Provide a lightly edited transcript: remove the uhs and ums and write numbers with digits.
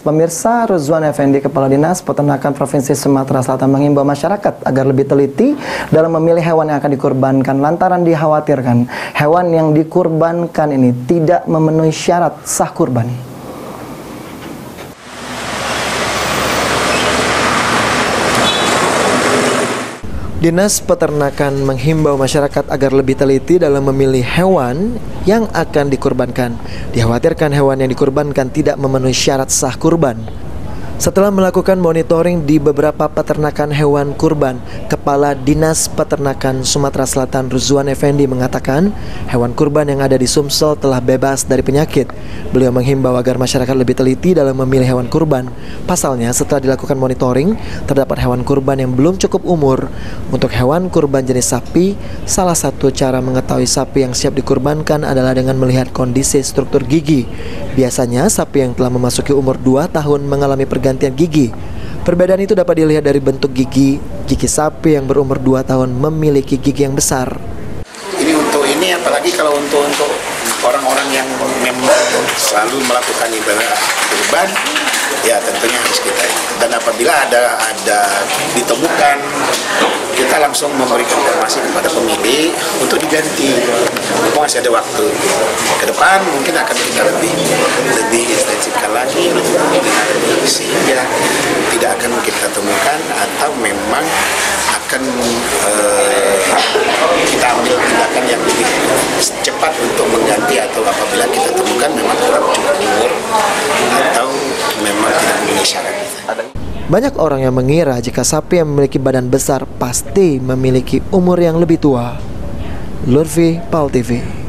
Pemirsa, Ruzwan Effendi, Kepala Dinas Peternakan Provinsi Sumatera Selatan mengimbau masyarakat agar lebih teliti dalam memilih hewan yang akan dikurbankan lantaran dikhawatirkan hewan yang dikurbankan ini tidak memenuhi syarat sah kurban. Dinas Peternakan menghimbau masyarakat agar lebih teliti dalam memilih hewan yang akan dikurbankan. Dikhawatirkan hewan yang dikurbankan tidak memenuhi syarat sah kurban. Setelah melakukan monitoring di beberapa peternakan hewan kurban, Kepala Dinas Peternakan Sumatera Selatan Ruzwan Effendi mengatakan hewan kurban yang ada di Sumsel telah bebas dari penyakit. Beliau menghimbau agar masyarakat lebih teliti dalam memilih hewan kurban. Pasalnya, setelah dilakukan monitoring, terdapat hewan kurban yang belum cukup umur. Untuk hewan kurban jenis sapi, salah satu cara mengetahui sapi yang siap dikurbankan adalah dengan melihat kondisi struktur gigi. Biasanya, sapi yang telah memasuki umur 2 tahun mengalami pergantian gigi. Perbedaan itu dapat dilihat dari bentuk gigi. Gigi sapi yang berumur 2 tahun memiliki gigi yang besar. Ini apalagi kalau untuk orang-orang yang memang selalu melakukan ibadah kurban, ya tentunya harus kita ini. Dan apabila ada ditemukan, kita langsung memberikan informasi kepada pemilik untuk diganti. Masih ada waktu ke depan, mungkin akan kita lebih intensifkan lagi, sehingga tidak akan kita temukan atau memang akan kita ambil tindakan yang lebih cepat untuk mengganti, atau apabila kita temukan memang kurang cukup umur atau memang tidak memenuhi syarat. Banyak orang yang mengira jika sapi yang memiliki badan besar pasti memiliki umur yang lebih tua. Lutfi, PAL TV.